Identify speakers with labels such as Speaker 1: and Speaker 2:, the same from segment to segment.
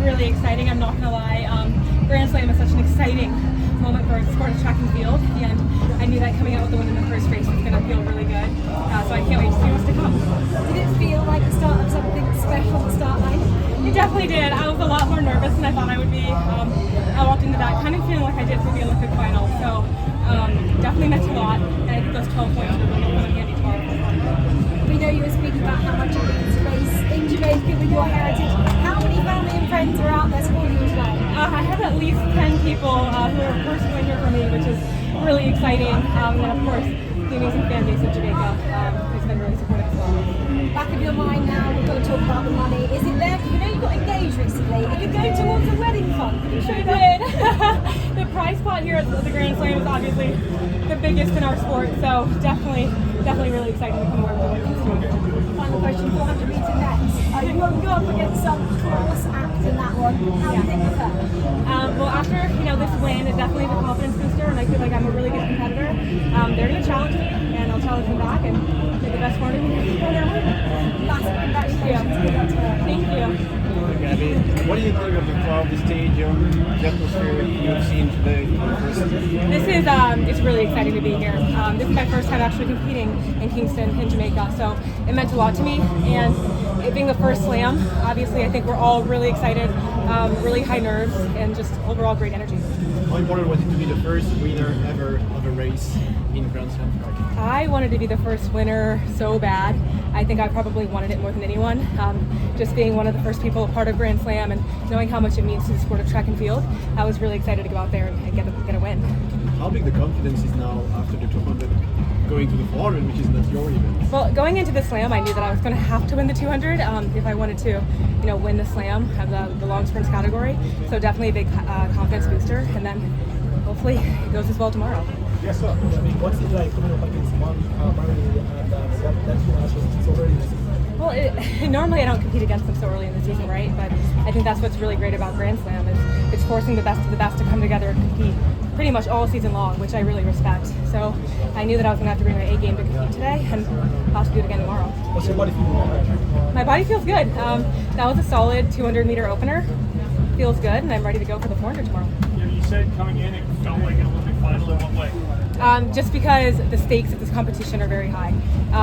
Speaker 1: really exciting, I'm not going to lie. Grand Slam is such an exciting moment for the sport of track and field, and I knew that coming out with the win in the first race was going to feel really good. So I can't wait to see what's to come.
Speaker 2: Did it feel like the start of something special at the start line?
Speaker 1: It definitely did. I was a lot more nervous than I thought I would be. I walked into that kind of feeling like I did for the Olympic final, so definitely meant a lot, and I think those 12 points were really coming handy tomorrow.
Speaker 2: We know you were speaking about how much it means to race in Jamaica with your heritage. How many family and friends are out there supporting you today?
Speaker 1: I have at least 10 people who are personally here for me, which is really exciting. And then, of course, the amazing fan base of Jamaica has been really supportive as well.
Speaker 2: Back of your mind now, we've got to talk about the money. Is it there? You know you got engaged recently. It could go towards a wedding fund. Can you show that?
Speaker 1: The prize pot here at the Grand Slam is obviously the biggest in our sport, so definitely really exciting to come over to Kingston.
Speaker 2: Final question, 400 meter next. You will go up against some course act in that one. How do you think of her?
Speaker 1: Well, after this win, it definitely is a confidence booster, and I feel like I'm a really good competitor. They're going to challenge me, and I'll challenge them back, and make the best one of me.
Speaker 2: Massive congratulations.
Speaker 1: Thank you.
Speaker 3: Gabby, what do you think of the crowd, the stadium, the atmosphere you've seen today?
Speaker 1: This is it's really exciting to be here. This is my first time actually competing in Kingston in Jamaica, so it meant a lot to me. And it being the first slam, obviously I think we're all really excited, really high nerves, and just overall great energy.
Speaker 3: How important was it to be the first winner ever of a race in Grand Slam track?
Speaker 1: I wanted to be the first winner so bad. I think I probably wanted it more than anyone. Just being one of the first people a part of Grand Slam and knowing how much it means to the sport of track and field, I was really excited to go out there and get a win.
Speaker 3: How big the confidence is now after the 200 going to the 400, which is not your event?
Speaker 1: Well, going into the slam, I knew that I was going to have to win the 200 if I wanted to, win the slam, have the long sprints category. So definitely a big confidence booster, and then hopefully it goes as well tomorrow.
Speaker 4: Yes, sir. What's it like coming up against Marileidy and that's so early this season?
Speaker 1: Well, normally I don't compete against them so early in the season, right? But I think that's what's really great about Grand Slam is it's forcing the best of the best to come together and compete pretty much all season long, which I really respect. So I knew that I was going to have to bring my A game to compete today, and I'll have to do it again tomorrow.
Speaker 4: What's your body feeling?
Speaker 1: My body feels good. That was a solid 200-meter opener. Feels good, and I'm ready to go for the 400 tomorrow.
Speaker 5: Yeah, you said coming in it felt like an Olympic final in what way?
Speaker 1: Just because the stakes of this competition are very high.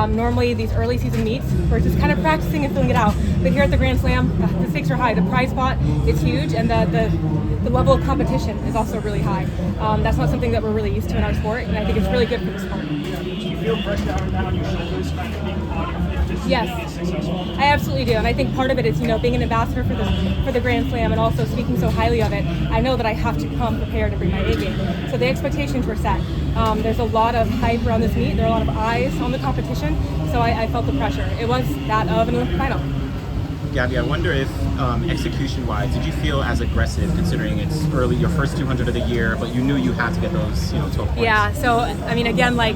Speaker 1: Normally these early season meets, we're just kind of practicing and filling it out. But here at the Grand Slam, the stakes are high. The prize pot is huge, and the level of competition is also really high. That's not something that we're really used to in our sport, and I think it's really good for the sport.
Speaker 5: Do you feel pressure down on your shoulders kind of being part of this?
Speaker 1: Yes,
Speaker 5: Successful?
Speaker 1: I absolutely do, and I think part of it is being an ambassador for the Grand Slam and also speaking so highly of it. I know that I have to come prepared and bring my A game. So the expectations were set. There's a lot of hype around this meet. There are a lot of eyes on the competition, so I felt the pressure. It was that of an Olympic final.
Speaker 6: Gabby, I wonder if execution-wise, did you feel as aggressive considering it's early, your first 200 of the year, but you knew you had to get those 12 points?
Speaker 1: Yeah, so I mean, again, like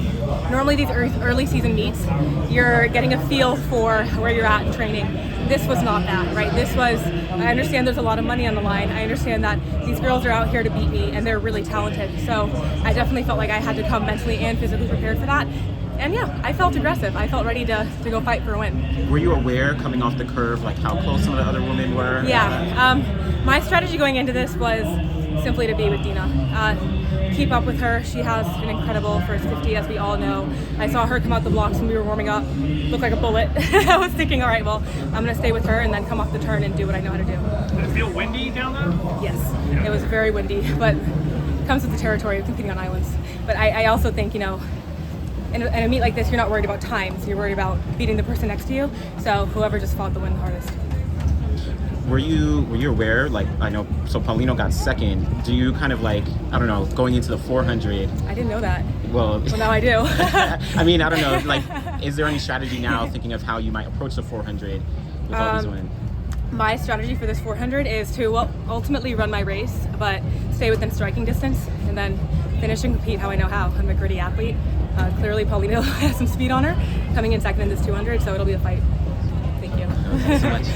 Speaker 1: normally these early season meets, you're getting a feel for where you're at in training. This was not that, right? This was, I understand there's a lot of money on the line. I understand that these girls are out here to beat me and they're really talented. So I definitely felt like I had to come mentally and physically prepared for that. And yeah, I felt aggressive. I felt ready to go fight for a win.
Speaker 6: Were you aware coming off the curve, like how close some of the other women were?
Speaker 1: Yeah, my strategy going into this was simply to be with Dina. Keep up with her. She has an incredible first 50, as we all know. I saw her come out the blocks when we were warming up, looked like a bullet. I was thinking, all right, well, I'm going to stay with her and then come off the turn and do what I know how to do.
Speaker 5: Did it feel windy down there?
Speaker 1: Yes, it was very windy, but it comes with the territory of competing on islands. But I also think, in a meet like this, you're not worried about times. You're worried about beating the person next to you. So whoever just fought the win the hardest.
Speaker 6: Were you aware, like, I know, so Paulino got second. Do you kind of like, I don't know, going into the 400?
Speaker 1: I didn't know that.
Speaker 6: Well,
Speaker 1: now I do.
Speaker 6: I mean, I don't know, like, is there any strategy now thinking of how you might approach the 400 with all these wins?
Speaker 1: My strategy for this 400 is to ultimately run my race, but stay within striking distance and then finish and compete how I know how. I'm a gritty athlete. Clearly Paulino has some speed on her coming in second in this 200, so it'll be a fight. Thank you.
Speaker 6: Thanks so much.